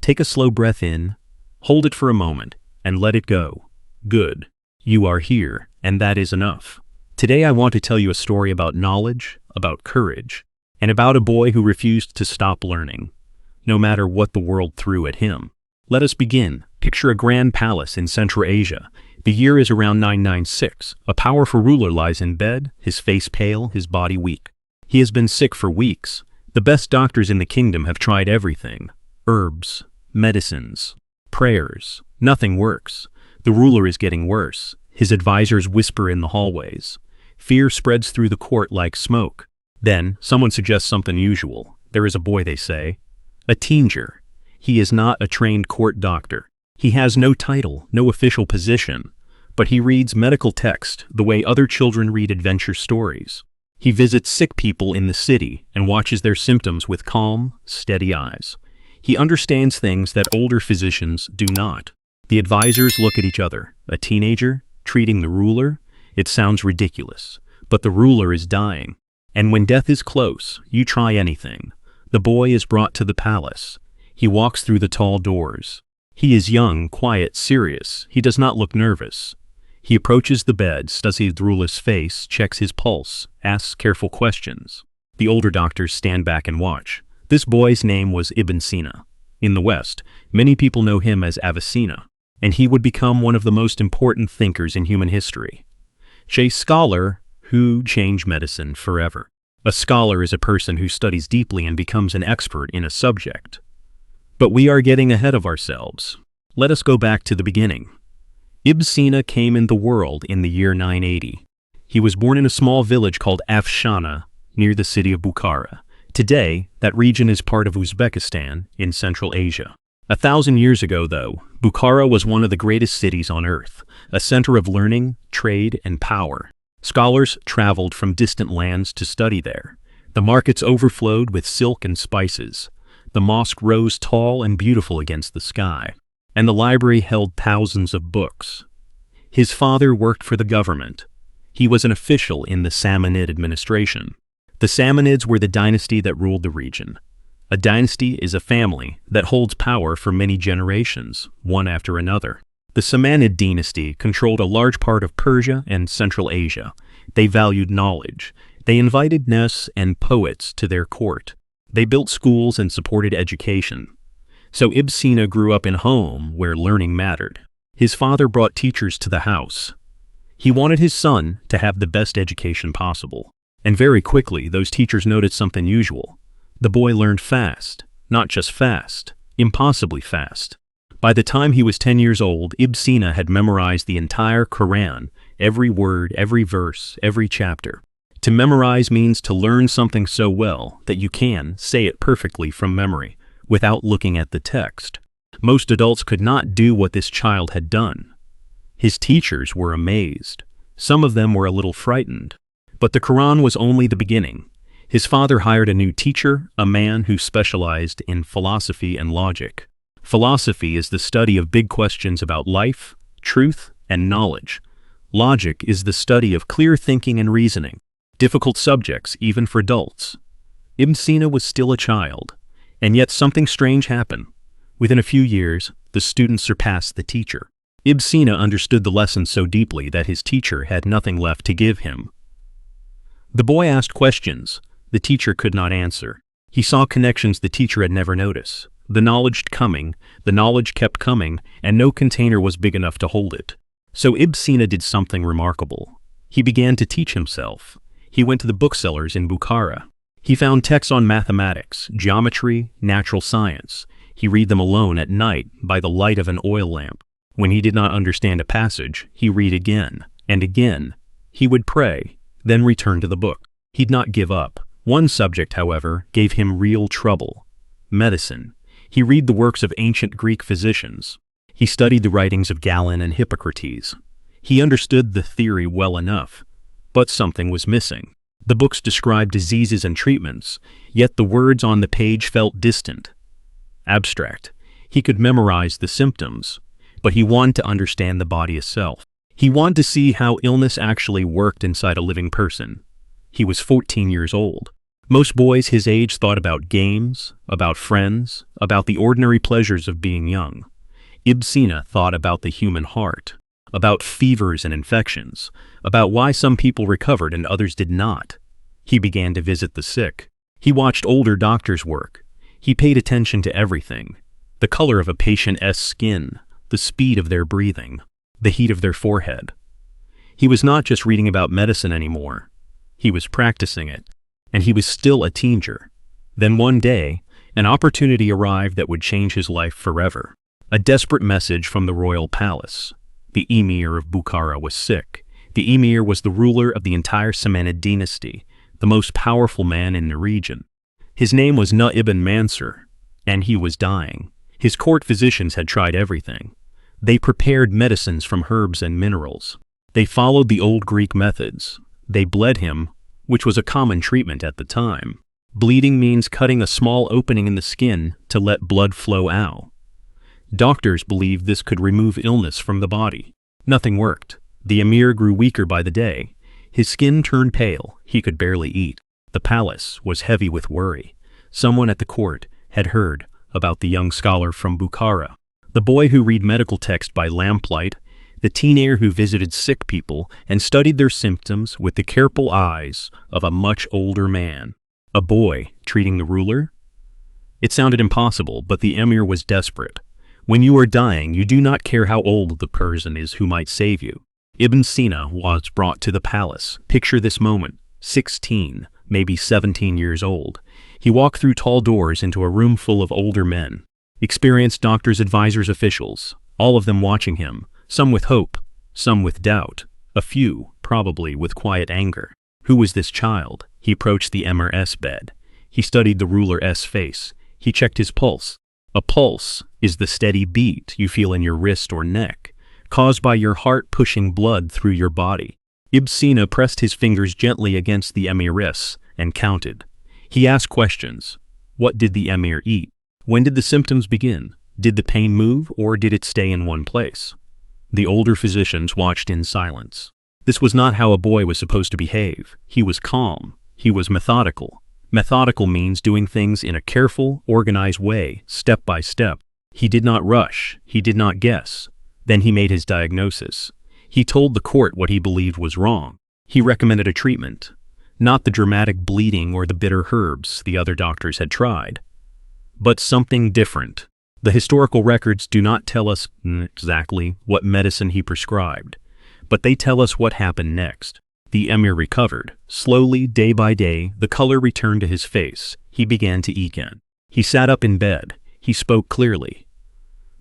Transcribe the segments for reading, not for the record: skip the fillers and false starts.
Take a slow breath in, hold it for a moment, and let it go. Good. You are here, and that is enough. Today I want to tell you a story about knowledge, about courage, and about a boy who refused to stop learning, no matter what the world threw at him. Let us begin. Picture a grand palace in Central Asia. The year is around 996. A powerful ruler lies in bed, his face pale, his body weak. He has been sick for weeks. The best doctors in the kingdom have tried everything. Herbs, medicines, prayers. Nothing works. The ruler is getting worse. His advisors whisper in the hallways. Fear spreads through the court like smoke. Then, someone suggests something unusual. There is a boy, they say. A teenager. He is not a trained court doctor. He has no title, no official position. But he reads medical text the way other children read adventure stories. He visits sick people in the city and watches their symptoms with calm, steady eyes. He understands things that older physicians do not. The advisors look at each other. A teenager treating the ruler? It sounds ridiculous. But the ruler is dying. And when death is close, you try anything. The boy is brought to the palace. He walks through the tall doors. He is young, quiet, serious. He does not look nervous. He approaches the bed, studies the ruler's face, checks his pulse, asks careful questions. The older doctors stand back and watch. This boy's name was Ibn Sina. In the West, many people know him as Avicenna, and he would become one of the most important thinkers in human history. A scholar who changed medicine forever. A scholar is a person who studies deeply and becomes an expert in a subject. But we are getting ahead of ourselves. Let us go back to the beginning. Ibn Sina came in the world in the year 980. He was born in a small village called Avicenna, near the city of Bukhara. Today, that region is part of Uzbekistan in Central Asia. 1,000 years ago, though, Bukhara was one of the greatest cities on earth, a center of learning, trade, and power. Scholars traveled from distant lands to study there. The markets overflowed with silk and spices. The mosque rose tall and beautiful against the sky, and the library held thousands of books. His father worked for the government. He was an official in the Samanid administration. The Samanids were the dynasty that ruled the region. A dynasty is a family that holds power for many generations, one after another. The Samanid dynasty controlled a large part of Persia and Central Asia. They valued knowledge. They invited Nes and poets to their court. They built schools and supported education. So Ibn Sina grew up in a home where learning mattered. His father brought teachers to the house. He wanted his son to have the best education possible. And very quickly, those teachers noticed something unusual. The boy learned fast. Not just fast, impossibly fast. By the time he was 10 years old, Ibn Sina had memorized the entire Quran, every word, every verse, every chapter. To memorize means to learn something so well that you can say it perfectly from memory, without looking at the text. Most adults could not do what this child had done. His teachers were amazed. Some of them were a little frightened. But the Quran was only the beginning. His father hired a new teacher, a man who specialized in philosophy and logic. Philosophy is the study of big questions about life, truth, and knowledge. Logic is the study of clear thinking and reasoning, difficult subjects even for adults. Ibn Sina was still a child, and yet something strange happened. Within a few years, the student surpassed the teacher. Ibn Sina understood the lesson so deeply that his teacher had nothing left to give him. The boy asked questions the teacher could not answer. He saw connections the teacher had never noticed. The knowledge kept coming, and no container was big enough to hold it. So Ibn Sina did something remarkable. He began to teach himself. He went to the booksellers in Bukhara. He found texts on mathematics, geometry, natural science. He read them alone at night by the light of an oil lamp. When he did not understand a passage, he read again and again. He would pray, then return to the book. He'd not give up. One subject, however, gave him real trouble: medicine. He read the works of ancient Greek physicians. He studied the writings of Galen and Hippocrates. He understood the theory well enough, but something was missing. The books described diseases and treatments, yet the words on the page felt distant, abstract. He could memorize the symptoms, but he wanted to understand the body itself. He wanted to see how illness actually worked inside a living person. He was 14 years old. Most boys his age thought about games, about friends, about the ordinary pleasures of being young. Ibn Sina thought about the human heart, about fevers and infections, about why some people recovered and others did not. He began to visit the sick. He watched older doctors work. He paid attention to everything: the color of a patient's skin, the speed of their breathing, the heat of their forehead. He was not just reading about medicine anymore. He was practicing it, and he was still a teenager. Then one day, an opportunity arrived that would change his life forever. A desperate message from the royal palace. The Emir of Bukhara was sick. The Emir was the ruler of the entire Samanid dynasty, the most powerful man in the region. His name was Ibn Mansur, and he was dying. His court physicians had tried everything. They prepared medicines from herbs and minerals. They followed the old Greek methods. They bled him, which was a common treatment at the time. Bleeding means cutting a small opening in the skin to let blood flow out. Doctors believed this could remove illness from the body. Nothing worked. The Emir grew weaker by the day. His skin turned pale. He could barely eat. The palace was heavy with worry. Someone at the court had heard about the young scholar from Bukhara, the boy who read medical text by lamplight, the teenager who visited sick people and studied their symptoms with the careful eyes of a much older man. A boy treating the ruler? It sounded impossible, but the Emir was desperate. When you are dying, you do not care how old the person is who might save you. Ibn Sina was brought to the palace. Picture this moment: 16, maybe 17 years old. He walked through tall doors into a room full of older men, experienced doctors, advisors, officials, all of them watching him, some with hope, some with doubt, a few, probably, with quiet anger. Who was this child? He approached the Emir's bed. He studied the ruler's face. He checked his pulse. A pulse is the steady beat you feel in your wrist or neck, caused by your heart pushing blood through your body. Ibn Sina pressed his fingers gently against the Emir's and counted. He asked questions. What did the Emir eat? When did the symptoms begin? Did the pain move, or did it stay in one place? The older physicians watched in silence. This was not how a boy was supposed to behave. He was calm. He was methodical. Methodical means doing things in a careful, organized way, step by step. He did not rush. He did not guess. Then he made his diagnosis. He told the court what he believed was wrong. He recommended a treatment, not the dramatic bleeding or the bitter herbs the other doctors had tried, but something different. The historical records do not tell us exactly what medicine he prescribed, but they tell us what happened next. The Emir recovered. Slowly, day by day, the color returned to his face. He began to eat again. He sat up in bed. He spoke clearly.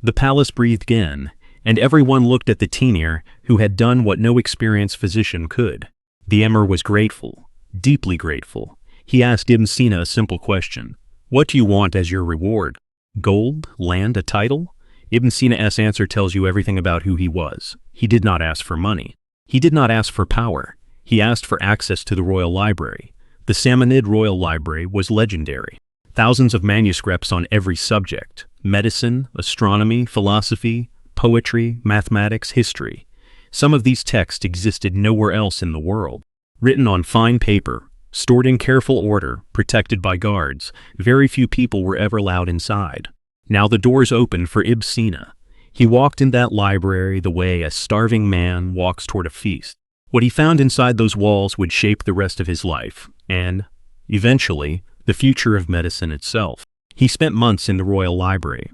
The palace breathed again, and everyone looked at the teenager who had done what no experienced physician could. The Emir was grateful, deeply grateful. He asked Ibn Sina a simple question: "What do you want as your reward? Gold? Land? A title?" Ibn Sina's answer tells you everything about who he was. He did not ask for money. He did not ask for power. He asked for access to the royal library. The Samanid royal library was legendary. Thousands of manuscripts on every subject: medicine, astronomy, philosophy, poetry, mathematics, history. Some of these texts existed nowhere else in the world. Written on fine paper, stored in careful order, protected by guards, very few people were ever allowed inside. Now the doors opened for Ibn Sina. He walked in that library the way a starving man walks toward a feast. What he found inside those walls would shape the rest of his life, and, eventually, the future of medicine itself. He spent months in the royal library.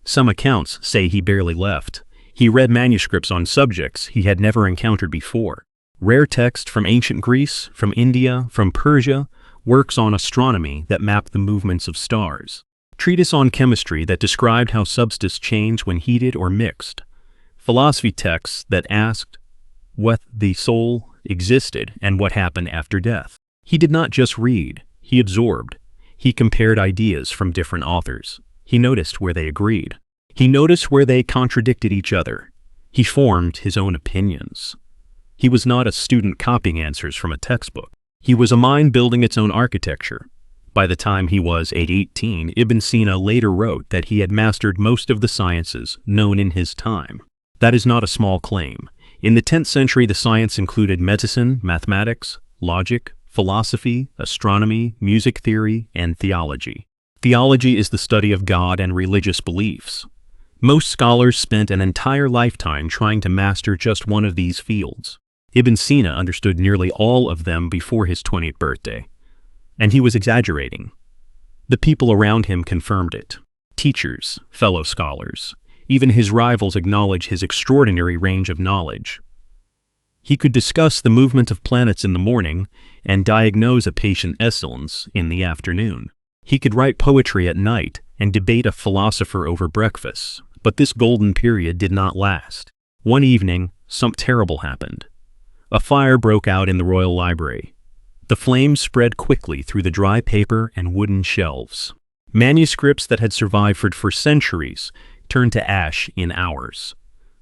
Some accounts say he barely left. He read manuscripts on subjects he had never encountered before. Rare text from ancient Greece, from India, from Persia, works on astronomy that mapped the movements of stars, treatise on chemistry that described how substances change when heated or mixed, philosophy texts that asked what the soul existed and what happened after death. He did not just read, he absorbed. He compared ideas from different authors. He noticed where they agreed. He noticed where they contradicted each other. He formed his own opinions. He was not a student copying answers from a textbook. He was a mind building its own architecture. By the time he was 18, Ibn Sina later wrote that he had mastered most of the sciences known in his time. That is not a small claim. In the 10th century, the science included medicine, mathematics, logic, philosophy, astronomy, music theory, and theology. Theology is the study of God and religious beliefs. Most scholars spent an entire lifetime trying to master just one of these fields. Ibn Sina understood nearly all of them before his 20th birthday. And he was exaggerating. The people around him confirmed it. Teachers, fellow scholars, even his rivals acknowledge his extraordinary range of knowledge. He could discuss the movement of planets in the morning and diagnose a patient's illness in the afternoon. He could write poetry at night and debate a philosopher over breakfast, but this golden period did not last. One evening, something terrible happened. A fire broke out in the royal library. The flames spread quickly through the dry paper and wooden shelves. Manuscripts that had survived for centuries turned to ash in hours.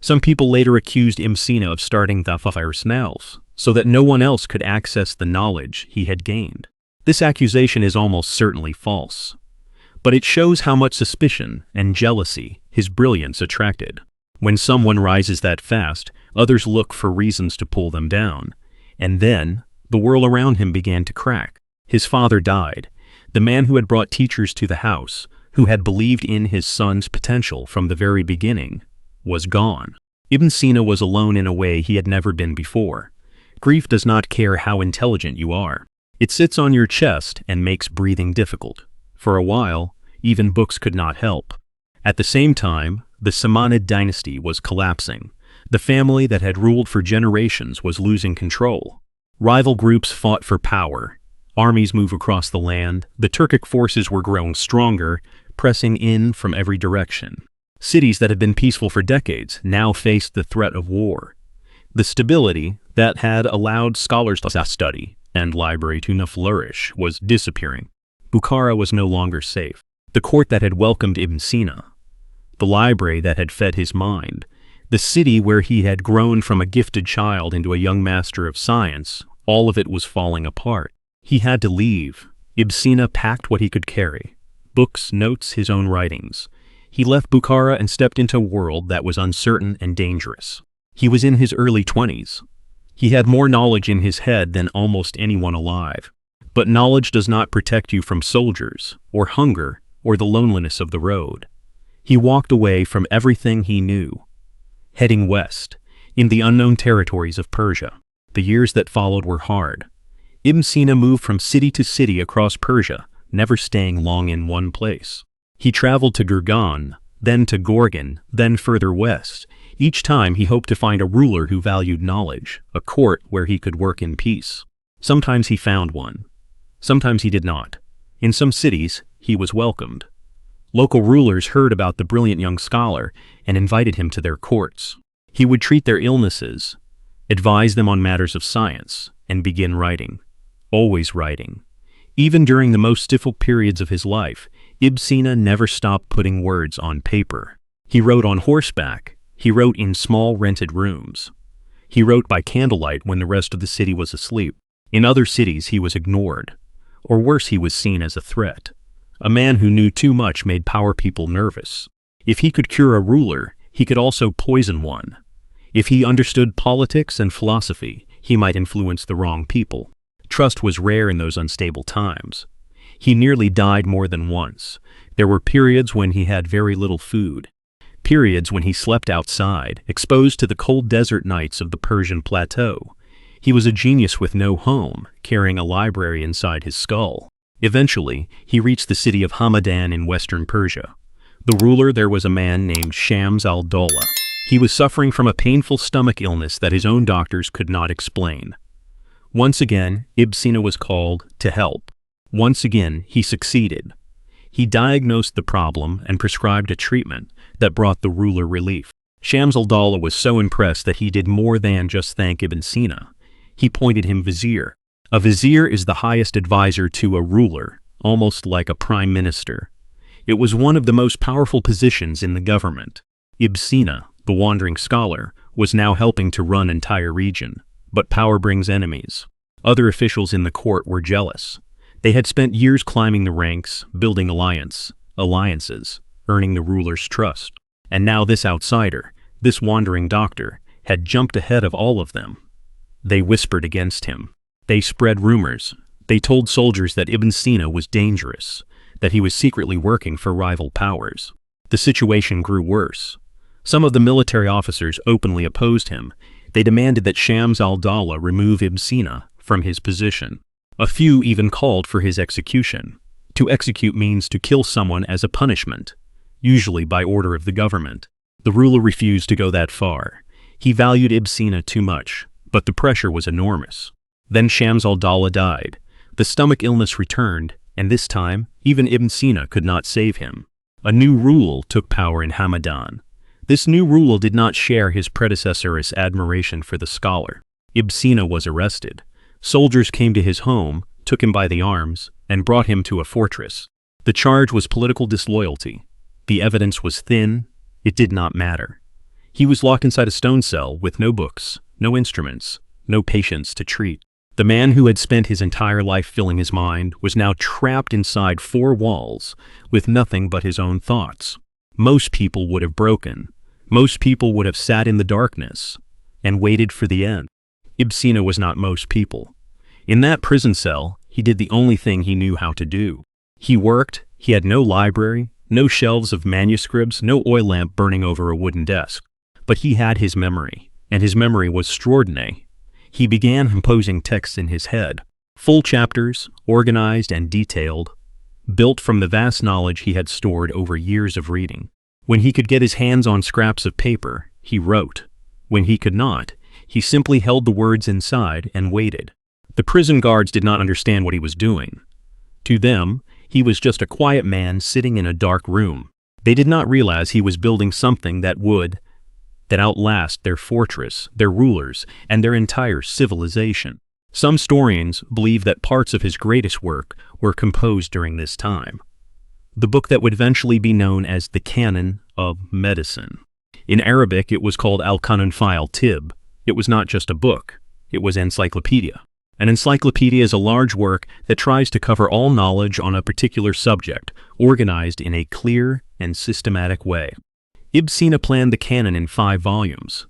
Some people later accused Ibn Sina of starting the fire smells so that no one else could access the knowledge he had gained. This accusation is almost certainly false, but it shows how much suspicion and jealousy his brilliance attracted. When someone rises that fast, others look for reasons to pull them down, and then the world around him began to crack. His father died. The man who had brought teachers to the house, who had believed in his son's potential from the very beginning, was gone. Ibn Sina was alone in a way he had never been before. Grief does not care how intelligent you are. It sits on your chest and makes breathing difficult. For a while, even books could not help. At the same time, the Samanid dynasty was collapsing. The family that had ruled for generations was losing control. Rival groups fought for power. Armies moved across the land. The Turkic forces were growing stronger, pressing in from every direction. Cities that had been peaceful for decades now faced the threat of war. The stability that had allowed scholars to study and library to flourish was disappearing. Bukhara was no longer safe. The court that had welcomed Ibn Sina, the library that had fed his mind, the city where he had grown from a gifted child into a young master of science, all of it was falling apart. He had to leave. Ibn Sina packed what he could carry: books, notes, his own writings. He left Bukhara and stepped into a world that was uncertain and dangerous. He was in his early 20s. He had more knowledge in his head than almost anyone alive. But knowledge does not protect you from soldiers, or hunger, or the loneliness of the road. He walked away from everything he knew, heading west, in the unknown territories of Persia. The years that followed were hard. Ibn Sina moved from city to city across Persia, never staying long in one place. He traveled to Gurgan, then to Gorgan, then further west. Each time he hoped to find a ruler who valued knowledge, a court where he could work in peace. Sometimes he found one. Sometimes he did not. In some cities, he was welcomed. Local rulers heard about the brilliant young scholar and invited him to their courts. He would treat their illnesses, advise them on matters of science, and begin writing. Always writing. Even during the most difficult periods of his life, Ibn Sina never stopped putting words on paper. He wrote on horseback. He wrote in small rented rooms. He wrote by candlelight when the rest of the city was asleep. In other cities he was ignored. Or worse, he was seen as a threat. A man who knew too much made power people nervous. If he could cure a ruler, he could also poison one. If he understood politics and philosophy, he might influence the wrong people. Trust was rare in those unstable times. He nearly died more than once. There were periods when he had very little food. Periods when he slept outside, exposed to the cold desert nights of the Persian plateau. He was a genius with no home, carrying a library inside his skull. Eventually, he reached the city of Hamadan in western Persia. The ruler there was a man named Shams al-Dawla. He was suffering from a painful stomach illness that his own doctors could not explain. Once again, Ibn Sina was called to help. Once again, he succeeded. He diagnosed the problem and prescribed a treatment that brought the ruler relief. Shams al-Dawla was so impressed that he did more than just thank Ibn Sina. He appointed him vizier. A vizier is the highest advisor to a ruler, almost like a prime minister. It was one of the most powerful positions in the government. Ibn Sina, the wandering scholar, was now helping to run an entire region. But power brings enemies. Other officials in the court were jealous. They had spent years climbing the ranks, building alliances, earning the ruler's trust. And now this outsider, this wandering doctor, had jumped ahead of all of them. They whispered against him. They spread rumors, They told soldiers that Ibn Sina was dangerous, that he was secretly working for rival powers. The situation grew worse. Some of the military officers openly opposed him. They demanded that Shams al-Dawla remove Ibn Sina from his position. A few even called for his execution. To execute means to kill someone as a punishment, usually by order of the government. The ruler refused to go that far. He valued Ibn Sina too much, but the pressure was enormous. Then Shams al-Dawla died. The stomach illness returned, and this time, even Ibn Sina could not save him. A new rule took power in Hamadan. This new ruler did not share his predecessor's admiration for the scholar. Ibn Sina was arrested. Soldiers came to his home, took him by the arms, and brought him to a fortress. The charge was political disloyalty. The evidence was thin. It did not matter. He was locked inside a stone cell with no books, no instruments, no patients to treat. The man who had spent his entire life filling his mind was now trapped inside four walls with nothing but his own thoughts. Most people would have broken. Most people would have sat in the darkness and waited for the end. Ibn Sina was not most people. In that prison cell, he did the only thing he knew how to do. He worked. He had no library, no shelves of manuscripts, no oil lamp burning over a wooden desk. But he had his memory, and his memory was extraordinary. He began composing texts in his head, full chapters, organized and detailed, built from the vast knowledge he had stored over years of reading. When he could get his hands on scraps of paper, he wrote. When he could not, he simply held the words inside and waited. The prison guards did not understand what he was doing. To them, he was just a quiet man sitting in a dark room. They did not realize he was building something that would outlast their fortress, their rulers, and their entire civilization. Some historians believe that parts of his greatest work were composed during this time. The book that would eventually be known as the Canon of Medicine. In Arabic, it was called Al-Canon fi al-Tib. It was not just a book, it was an encyclopedia. An encyclopedia is a large work that tries to cover all knowledge on a particular subject, organized in a clear and systematic way. Ibn Sina planned the Canon in 5 volumes.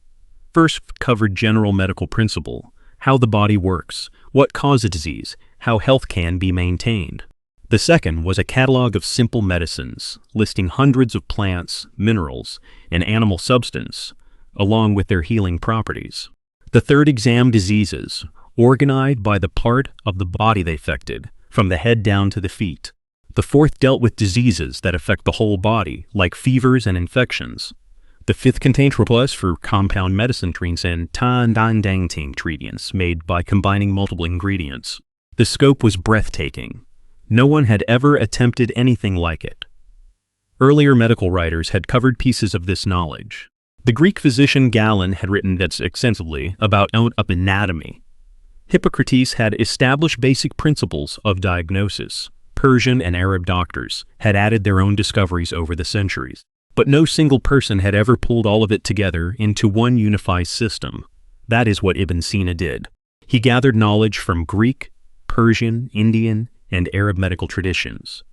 First covered general medical principle, how the body works, what causes disease, how health can be maintained. The second was a catalog of simple medicines, listing hundreds of plants, minerals, and animal substance, along with their healing properties. The third examined diseases, organized by the part of the body they affected, from the head down to the feet. The fourth dealt with diseases that affect the whole body, like fevers and infections. The fifth contained surplus for compound medicine treatments and tan-dan-dang-ting treatments made by combining multiple ingredients. The scope was breathtaking. No one had ever attempted anything like it. Earlier medical writers had covered pieces of this knowledge. The Greek physician Galen had written extensively about anatomy. Hippocrates had established basic principles of diagnosis. Persian and Arab doctors had added their own discoveries over the centuries. But no single person had ever pulled all of it together into one unified system. That is what Ibn Sina did. He gathered knowledge from Greek, Persian, Indian, and Arab medical traditions.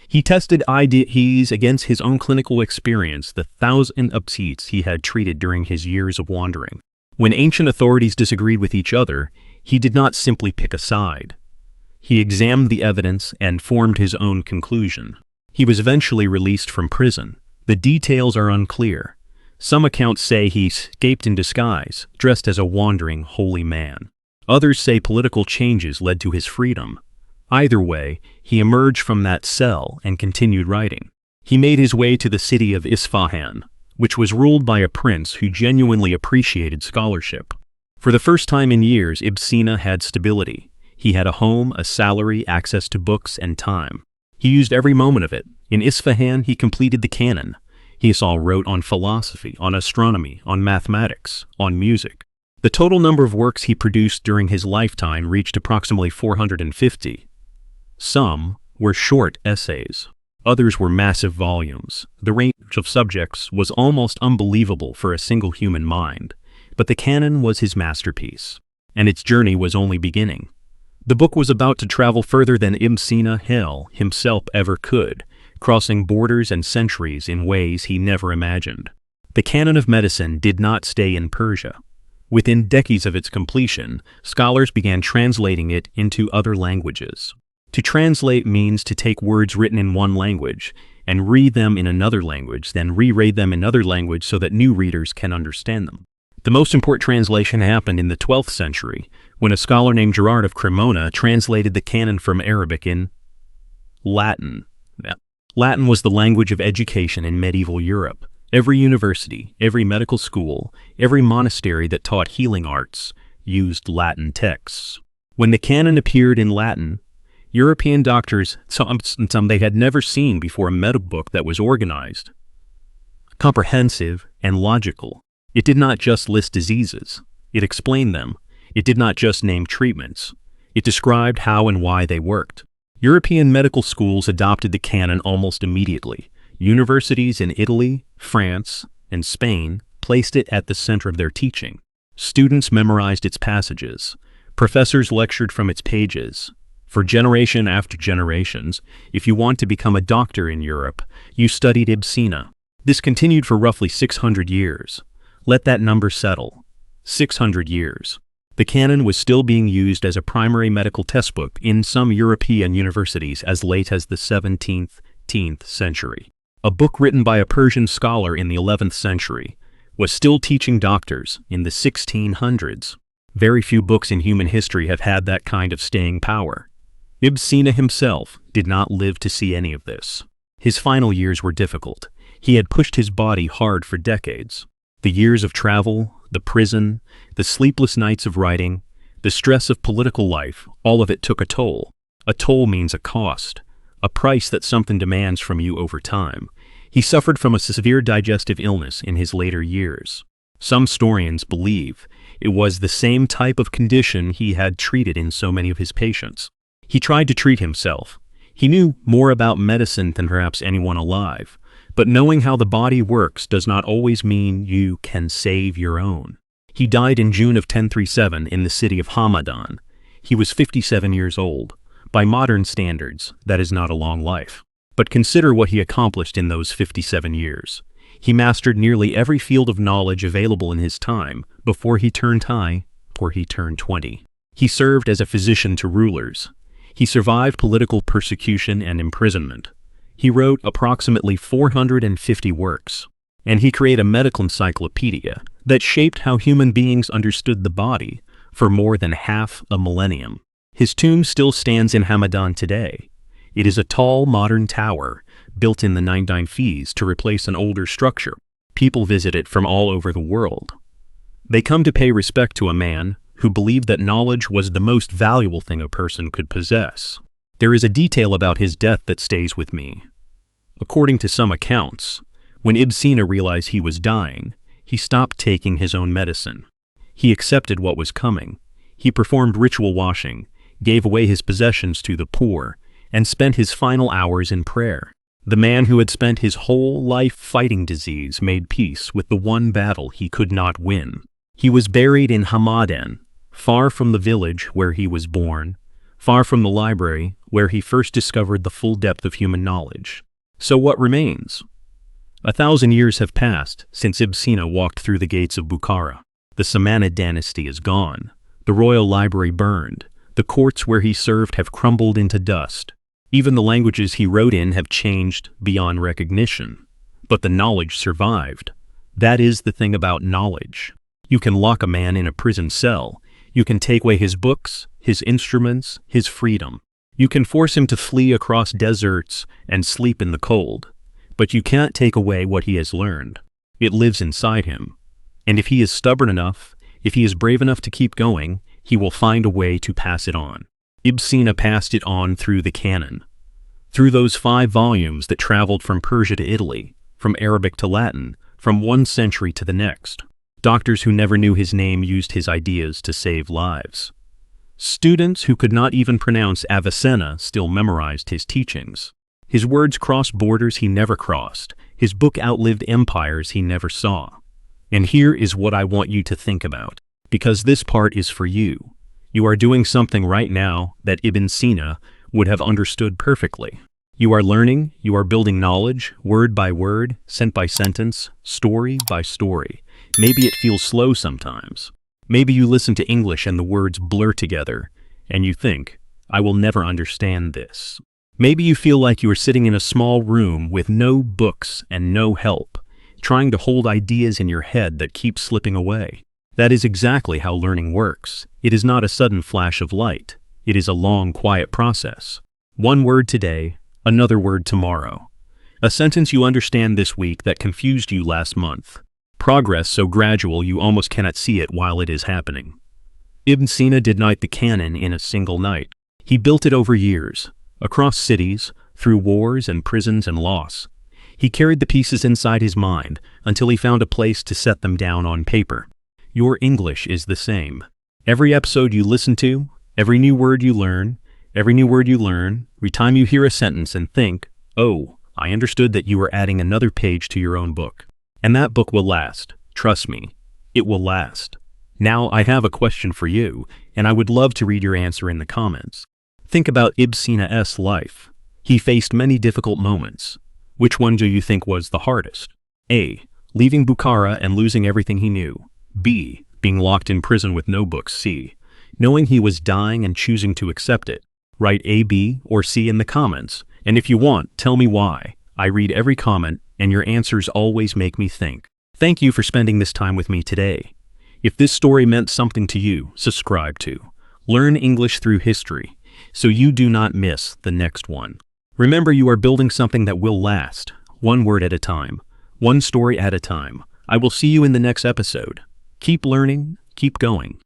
He tested ideas against his own clinical experience, the thousands of patients he had treated during his years of wandering. When ancient authorities disagreed with each other, he did not simply pick a side. He examined the evidence and formed his own conclusion. He was eventually released from prison. The details are unclear. Some accounts say he escaped in disguise, dressed as a wandering holy man. Others say political changes led to his freedom. Either way, he emerged from that cell and continued writing. He made his way to the city of Isfahan, which was ruled by a prince who genuinely appreciated scholarship. For the first time in years, Ibn Sina had stability. He had a home, a salary, access to books, and time. He used every moment of it. In Isfahan, he completed the Canon. He wrote on philosophy, on astronomy, on mathematics, on music. The total number of works he produced during his lifetime reached approximately 450. Some were short essays. Others were massive volumes. The range of subjects was almost unbelievable for a single human mind. But the Canon was his masterpiece, and its journey was only beginning. The book was about to travel further than Ibn Sina himself ever could, crossing borders and centuries in ways he never imagined. The Canon of Medicine did not stay in Persia. Within decades of its completion, scholars began translating it into other languages. To translate means to take words written in one language and read them in another language, then reread them in another language so that new readers can understand them. The most important translation happened in the 12th century, when a scholar named Gerard of Cremona translated the Canon from Arabic in Latin. Latin was the language of education in medieval Europe. Every university, every medical school, every monastery that taught healing arts used Latin texts. When the Canon appeared in Latin, European doctors, some they had never seen before, a medical book that was organized, comprehensive, and logical. It did not just list diseases. It explained them. It did not just name treatments. It described how and why they worked. European medical schools adopted the Canon almost immediately. Universities in Italy, France, and Spain placed it at the center of their teaching. Students memorized its passages. Professors lectured from its pages. For generation after generations, if you want to become a doctor in Europe, you studied Ibn Sina. This continued for roughly 600 years. Let that number settle. 600 years. The Canon was still being used as a primary medical textbook in some European universities as late as the 17th century. A book written by a Persian scholar in the 11th century was still teaching doctors in the 1600s. Very few books in human history have had that kind of staying power. Ibn Sina himself did not live to see any of this. His final years were difficult. He had pushed his body hard for decades. The years of travel, the prison, the sleepless nights of writing, the stress of political life, all of it took a toll. A toll means a cost, a price that something demands from you over time. He suffered from a severe digestive illness in his later years. Some historians believe it was the same type of condition he had treated in so many of his patients. He tried to treat himself. He knew more about medicine than perhaps anyone alive, but knowing how the body works does not always mean you can save your own. He died in June of 1037 in the city of Hamadan. He was 57 years old. By modern standards, that is not a long life. But consider what he accomplished in those 57 years. He mastered nearly every field of knowledge available in his time before he turned 20. He served as a physician to rulers. He survived political persecution and imprisonment. He wrote approximately 450 works, and he created a medical encyclopedia that shaped how human beings understood the body for more than half a millennium. His tomb still stands in Hamadan today. It is a tall, modern tower built in the 990s to replace an older structure. People visit it from all over the world. They come to pay respect to a man who believed that knowledge was the most valuable thing a person could possess. There is a detail about his death that stays with me. According to some accounts, when Ibn Sina realized he was dying, he stopped taking his own medicine. He accepted what was coming. He performed ritual washing, gave away his possessions to the poor, and spent his final hours in prayer. The man who had spent his whole life fighting disease made peace with the one battle he could not win. He was buried in Hamadan, far from the village where he was born, far from the library where he first discovered the full depth of human knowledge. So what remains? 1,000 years have passed since Ibn Sina walked through the gates of Bukhara. The Samanid dynasty is gone. The royal library burned. The courts where he served have crumbled into dust. Even the languages he wrote in have changed beyond recognition. But the knowledge survived. That is the thing about knowledge. You can lock a man in a prison cell. You can take away his books, his instruments, his freedom. You can force him to flee across deserts and sleep in the cold. But you can't take away what he has learned. It lives inside him. And if he is stubborn enough, if he is brave enough to keep going, he will find a way to pass it on. Ibn Sina passed it on through the Canon, through those 5 volumes that traveled from Persia to Italy, from Arabic to Latin, from one century to the next. Doctors who never knew his name used his ideas to save lives. Students who could not even pronounce Avicenna still memorized his teachings. His words crossed borders he never crossed. His book outlived empires he never saw. And here is what I want you to think about, because this part is for you. You are doing something right now that Ibn Sina would have understood perfectly. You are learning, you are building knowledge, word by word, sentence by sentence, story by story. Maybe it feels slow sometimes. Maybe you listen to English and the words blur together, and you think, I will never understand this. Maybe you feel like you are sitting in a small room with no books and no help, trying to hold ideas in your head that keep slipping away. That is exactly how learning works. It is not a sudden flash of light. It is a long, quiet process. One word today, another word tomorrow. A sentence you understand this week that confused you last month. Progress so gradual you almost cannot see it while it is happening. Ibn Sina did not the Canon in a single night. He built it over years, across cities, through wars and prisons and loss. He carried the pieces inside his mind until he found a place to set them down on paper. Your English is the same. Every episode you listen to, every new word you learn, every time you hear a sentence and think, oh, I understood that you are adding another page to your own book. And that book will last. Trust me, it will last. Now I have a question for you, and I would love to read your answer in the comments. Think about Ibn Sina's life. He faced many difficult moments. Which one do you think was the hardest? A. Leaving Bukhara and losing everything he knew. B. Being locked in prison with no books. C. Knowing he was dying and choosing to accept it. Write A, B, or C in the comments, and if you want, tell me why. I read every comment, and your answers always make me think. Thank you for spending this time with me today. If this story meant something to you, subscribe to Learn English Through History, so you do not miss the next one. Remember, you are building something that will last, one word at a time, one story at a time. I will see you in the next episode. Keep learning, keep going.